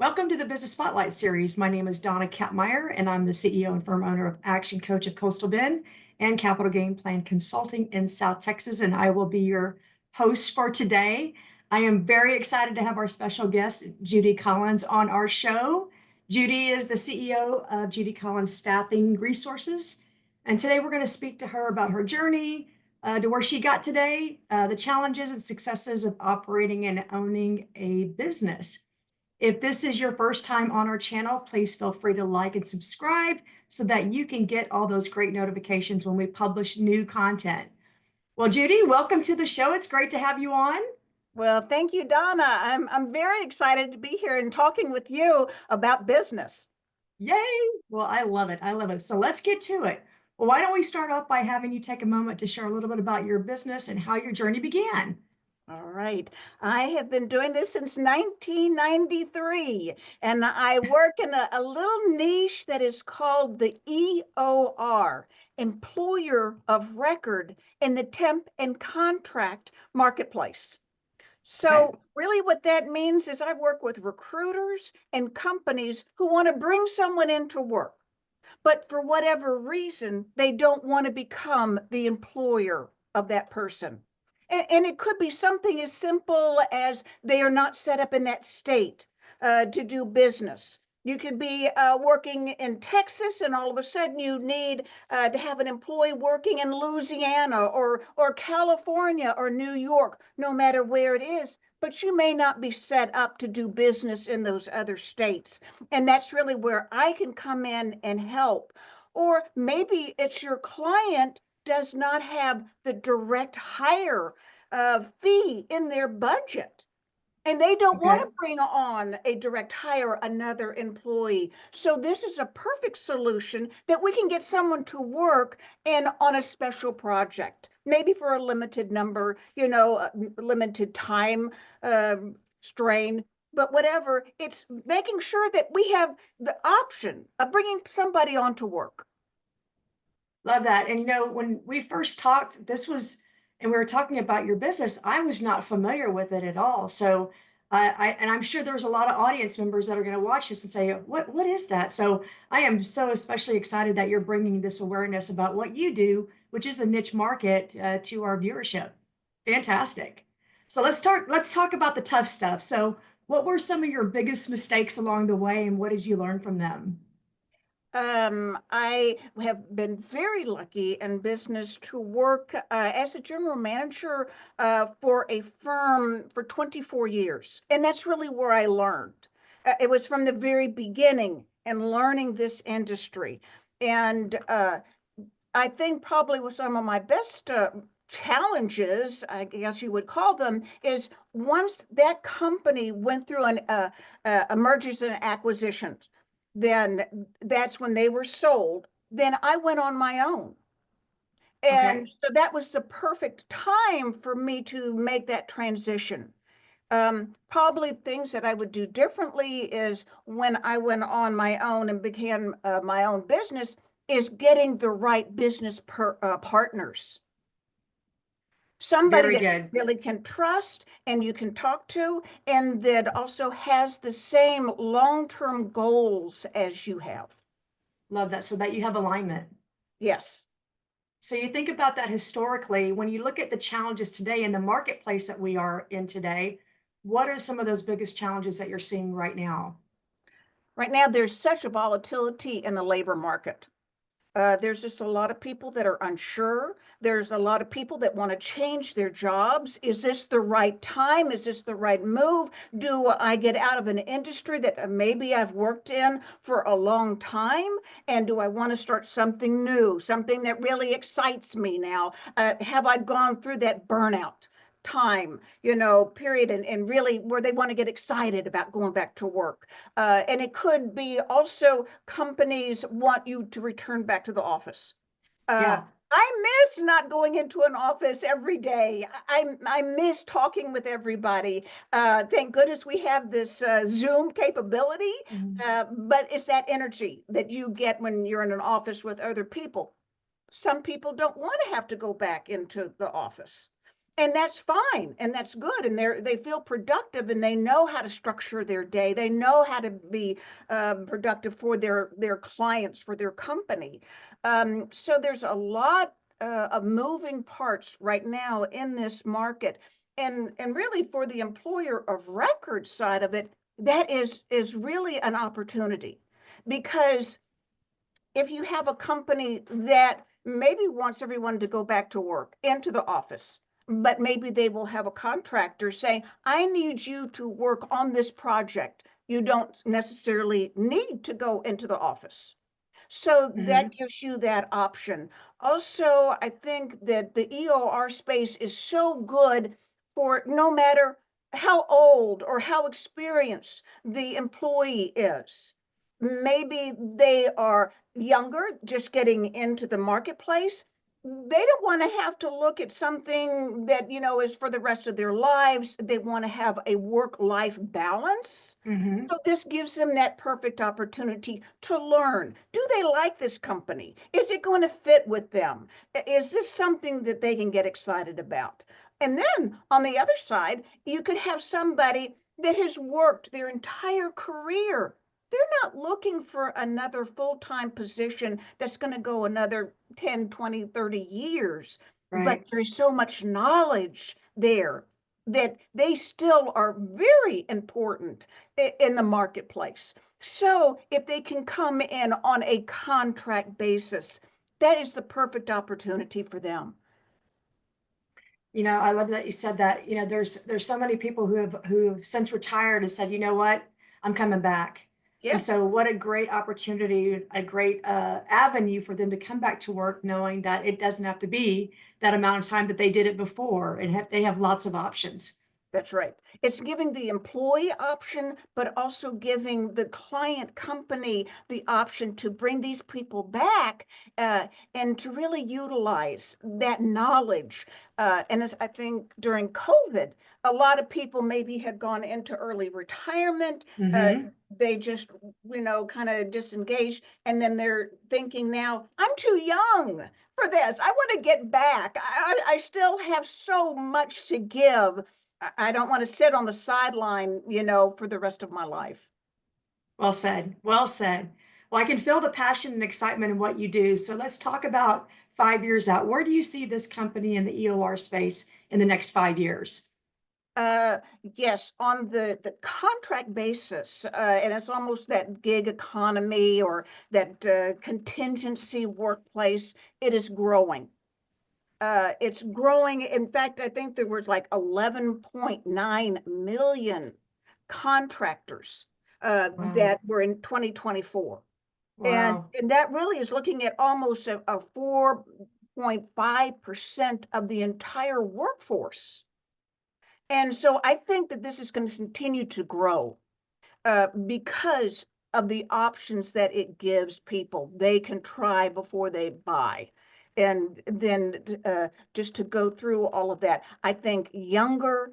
Welcome to the Business Spotlight series. My name is Donna Kapmeyer, and I'm the CEO and firm owner of Action Coach of Coastal Bend and Capital Game Plan Consulting in South Texas, and I will be your host for today. I am very excited to have our special guest, Judy Collins, on our show. Judy is the CEO of Judy Collins Staffing Resources, and today we're going to speak to her about her journey to where she got today, the challenges and successes of operating and owning a business. If this is your first time on our channel, please feel free to like and subscribe so that you can get all those great notifications when we publish new content. Well, Judy, welcome to the show. It's great to have you on. Well, thank you, Donna. I'm very excited to be here and talking with you about business. Yay! Well, I love it. I love it. So let's get to it. Well, why don't we start off by having you take a moment to share a little bit about your business and how your journey began? All right. I have been doing this since 1993, and I work in a little niche that is called the EOR, Employer of Record, in the temp and contract marketplace. Okay. So really what that means is I work with recruiters and companies who want to bring someone into work, but for whatever reason, they don't want to become the employer of that person. And it could be something as simple as they are not set up in that state to do business. You could be working in Texas, and all of a sudden you need to have an employee working in Louisiana or California or New York, no matter where it is. But you may not be set up to do business in those other states. And that's really where I can come in and help. Or maybe it's your client does not have the direct hire fee in their budget. And they don't want Okay. to bring on a direct hire, another employee. So this is a perfect solution that we can get someone to work and on a special project, maybe for a limited number, limited time strain, but whatever. It's making sure that we have the option of bringing somebody on to work. Love that. And when we first talked, and we were talking about your business, I was not familiar with it at all. So and I'm sure there's a lot of audience members that are going to watch this and say, what is that? So I am so especially excited that you're bringing this awareness about what you do, which is a niche market, to our viewership. Fantastic. So let's talk about the tough stuff. So what were some of your biggest mistakes along the way, and what did you learn from them? I have been very lucky in business to work as a general manager for a firm for 24 years. And that's really where I learned. It was from the very beginning and learning this industry. And I think probably with some of my best challenges, I guess you would call them, is once that company went through a mergers and acquisitions, then that's when they were sold. Then I went on my own. Okay. And so that was the perfect time for me to make that transition. Probably things that I would do differently is when I went on my own and began my own business is getting the right business partners. Somebody Very that good. really can trust and you can talk to, and that also has the same long-term goals as you have. Love that. So that you have alignment. Yes. So you think about that historically, when you look at the challenges today in the marketplace that we are in today, what are some of those biggest challenges that you're seeing right now? Right now, there's such a volatility in the labor market. There's just a lot of people that are unsure. There's a lot of people that want to change their jobs. Is this the right time? Is this the right move? Do I get out of an industry that maybe I've worked in for a long time? And do I want to start something new, something that really excites me now? Have I gone through that burnout time, period, and really where they want to get excited about going back to work? And it could be also companies want you to return back to the office. Uh, Yeah. I miss not going into an office every day. I miss talking with everybody. Thank goodness we have this Zoom capability, Mhm. but it's that energy that you get when you're in an office with other people. Some people don't want to have to go back into the office. And that's fine, and that's good, and they feel productive, and they know how to structure their day. They know how to be productive for their clients, for their company. So there's a lot of moving parts right now in this market, and really for the employer of record side of it, that is really an opportunity, because if you have a company that maybe wants everyone to go back to work into the office, but maybe they will have a contractor saying, I need you to work on this project. You don't necessarily need to go into the office. So that Hmm. gives you that option. Also, I think that the EOR space is so good for no matter how old or how experienced the employee is. Maybe they are younger, just getting into the marketplace. They don't want to have to look at something that, is for the rest of their lives. They want to have a work-life balance. Hmm. So this gives them that perfect opportunity to learn. Do they like this company? Is it going to fit with them? Is this something that they can get excited about? And then on the other side, you could have somebody that has worked their entire career. They're not looking for another full-time position that's going to go another 10, 20, 30 years, but Right. there's so much knowledge there that they still are very important in the marketplace. So if they can come in on a contract basis, that is the perfect opportunity for them. I love that you said that. There's so many people who have since retired and said, you know what, I'm coming back. And Yes, so what a great opportunity, a great avenue for them to come back to work, knowing that it doesn't have to be that amount of time that they did it before, and they have lots of options. that's right. It's giving the employee option, but also giving the client company the option to bring these people back and to really utilize that knowledge. And as I think during COVID, a lot of people maybe had gone into early retirement. Uh, Hmm. they just, kind of disengaged. And then they're thinking now, I'm too young for this. I want to get back. I still have so much to give. I don't want to sit on the sideline, for the rest of my life. Well said. Well said. Well, I can feel the passion and excitement in what you do. So let's talk about 5 years out. Where do you see this company in the EOR space in the next 5 years? Uh, yes, on the contract basis, and it's almost that gig economy or that contingency workplace. It is growing. It's growing. In fact, I think there was like 11.9 million contractors Wow. that were in 2024. And, Wow. and that really is looking at almost a 4.5% of the entire workforce. And so I think that this is going to continue to grow because of the options that it gives people. They can try before they buy. And then just to go through all of that, I think younger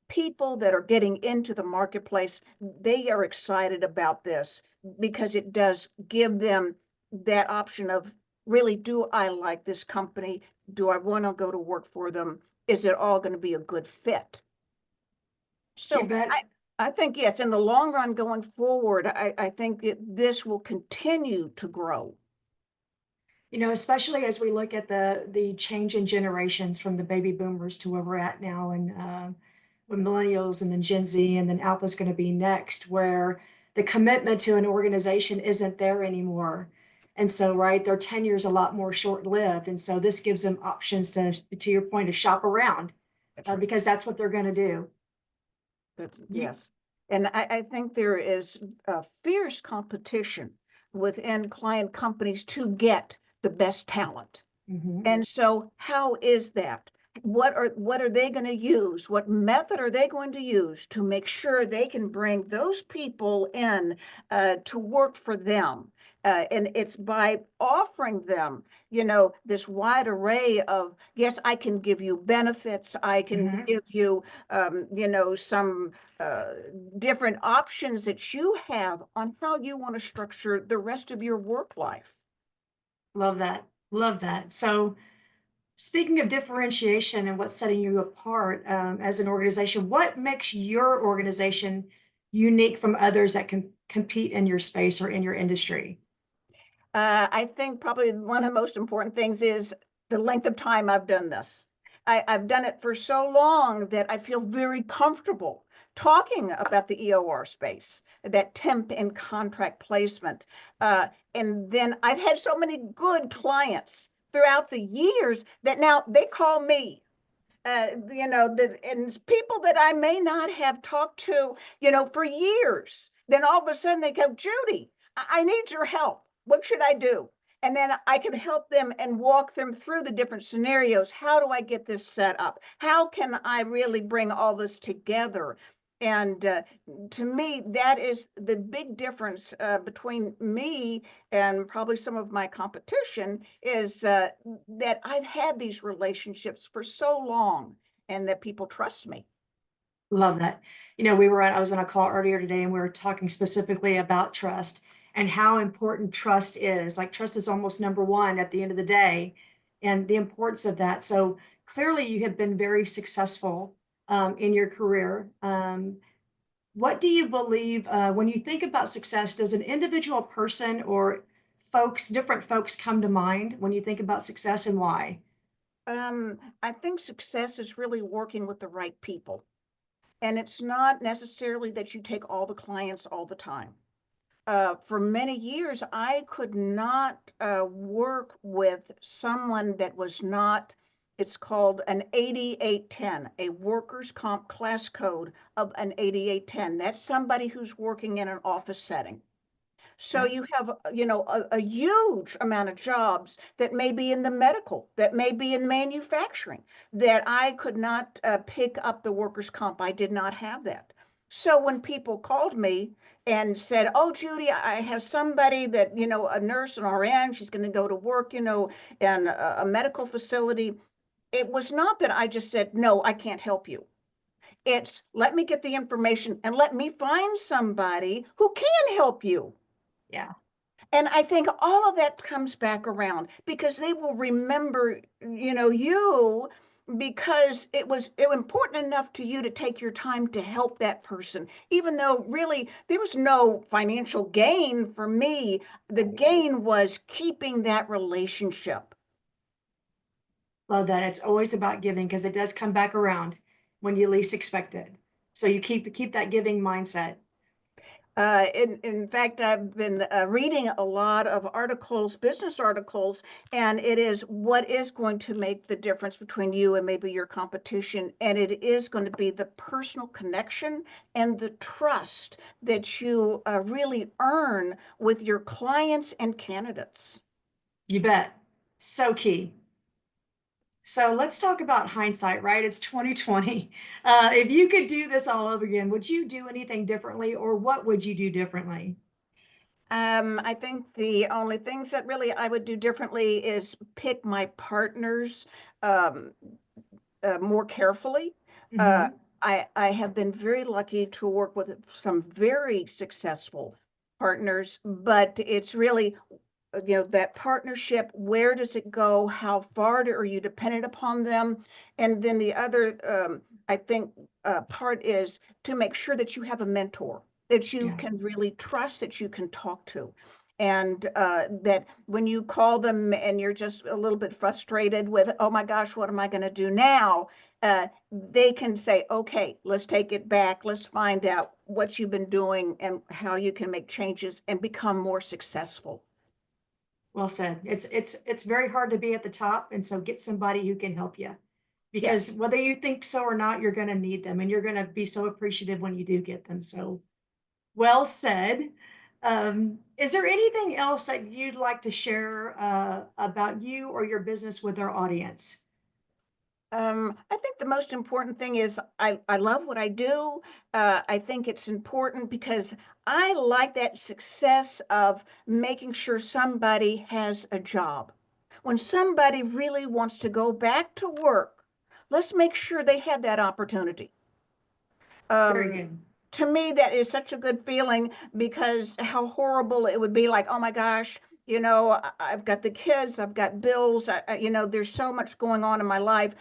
people that are getting into the marketplace, they are excited about this because it does give them that option of really, do I like this company? Do I want to go to work for them? Is it all going to be a good fit? You So bet. I think, yes, in the long run going forward, I think this will continue to grow. Especially as we look at the change in generations from the baby boomers to where we're at now, and with millennials and then Gen Z, and then Alpha's going to be next, where the commitment to an organization isn't there anymore. And so, right, their tenure's a lot more short-lived. And so this gives them options to your point, to shop around, That's right. because that's what they're going to do. That's, You, yes. And I think there is a fierce competition within client companies to get the best talent. mhm. And so how is that? What are they going to use? What method are they going to use to make sure they can bring those people in to work for them? And it's by offering them, this wide array of, yes, I can give you benefits. I can Mhm. give you, some uh, different options that you have on how you want to structure the rest of your work life. Love that. Love that. So Speaking of differentiation and what's setting you apart as an organization, what makes your organization unique from others that can compete in your space or in your industry? I think probably one of the most important things is the length of time I've done this. I've done it for so long that I feel very comfortable talking about the EOR space, that temp and contract placement. And then I've had so many good clients throughout the years that now they call me. And people that I may not have talked to, for years. Then all of a sudden they go, Judy, I need your help. What should I do? And then I can help them and walk them through the different scenarios. How do I get this set up? How can I really bring all this together? And to me, that is the big difference between me and probably some of my competition is that I've had these relationships for so long and that people trust me. Love that. I was on a call earlier today and we were talking specifically about trust and how important trust is. Like trust is almost number one at the end of the day and the importance of that. So clearly you have been very successful in your career. What do you believe when you think about success, does an individual person or different folks come to mind when you think about success and why? I think success is really working with the right people. And it's not necessarily that you take all the clients all the time. For many years, I could not work with someone that was not, it's called an 8810, a workers' comp class code of an 8810. That's somebody who's working in an office setting. So Yeah. you have, a huge amount of jobs that may be in the medical, that may be in manufacturing, that I could not pick up the workers' comp. I did not have that. So when people called me and said, "Oh, Judy, I have somebody that, a nurse, an RN, she's going to go to work, in a medical facility," it was not that I just said, "No, I can't help you." It's let me get the information and let me find somebody who can help you. Yeah. And I think all of that comes back around because they will remember, you because it was important enough to you to take your time to help that person, even though really there was no financial gain for me. The gain was keeping that relationship. Love that. It's always about giving because it does come back around when you least expect it. So you keep that giving mindset. In fact, I've been reading a lot of articles, business articles, and it is what is going to make the difference between you and maybe your competition. And it is going to be the personal connection and the trust that you really earn with your clients and candidates. You bet. So key. So let's talk about hindsight, right? It's 2020. If you could do this all over again, would you do anything differently or what would you do differently? I think the only things that really I would do differently is pick my partners um, more carefully. Uh, Hmm. I have been very lucky to work with some very successful partners, but it's really, that partnership, where does it go? How far are you dependent upon them? And then the other, I think, part is to make sure that you have a mentor that you Yeah. can really trust, that you can talk to. And that when you call them and you're just a little bit frustrated with, oh my gosh, what am I going to do now? They can say, okay, let's take it back. Let's find out what you've been doing and how you can make changes and become more successful. Well said. It's very hard to be at the top, and so get somebody who can help you. Because Yes. whether you think so or not, you're going to need them, and you're going to be so appreciative when you do get them. So well said. Is there anything else that you'd like to share about you or your business with our audience? I think the most important thing is I love what I do. I think it's important because I like that success of making sure somebody has a job. When somebody really wants to go back to work, let's make sure they have that opportunity. Very Um, good. to me, that is such a good feeling because how horrible it would be like, oh my gosh, You know, I've got the kids, I've got bills, you know, there's so much going on in my life.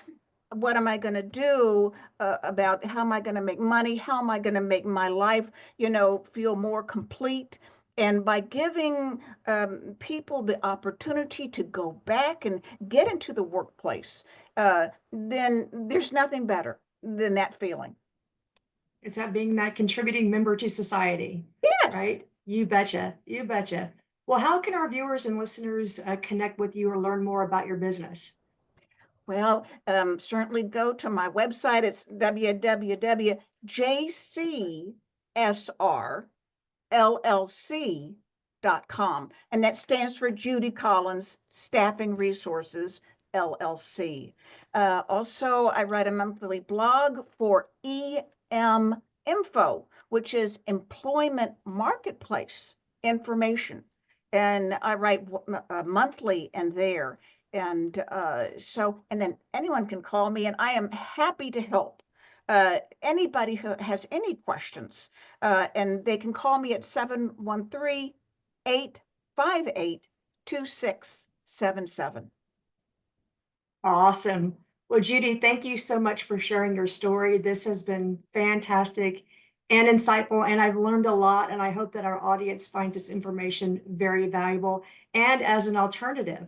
What am I going to do about how am I going to make money? How am I going to make my life, you know, feel more complete? And by giving people the opportunity to go back and get into the workplace, then there's nothing better than that feeling. It's that being that contributing member to society, Yes. right? You betcha. You betcha. Well, how can our viewers and listeners connect with you or learn more about your business? Well, certainly go to my website. It's www.jcsrllc.com. And that stands for Judy Collins Staffing Resources, LLC. Also, I write a monthly blog for EM Info, which is Employment Marketplace Information. And I write monthly in there. And and then anyone can call me, and I am happy to help anybody who has any questions. And they can call me at 713-858-2677. Awesome. Well, Judy, thank you so much for sharing your story. This has been fantastic and insightful, and I've learned a lot, and I hope that our audience finds this information very valuable and as an alternative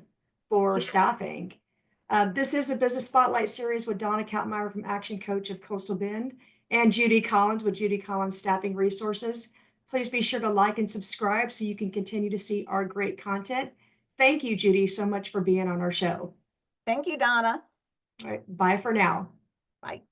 for Yes. staffing. This is a Business Spotlight series with Donna Kattmeyer from Action Coach of Coastal Bend and Judy Collins with Judy Collins Staffing Resources. Please be sure to like and subscribe so you can continue to see our great content. Thank you, Judy, so much for being on our show. Thank you, Donna. All right, bye for now. Bye.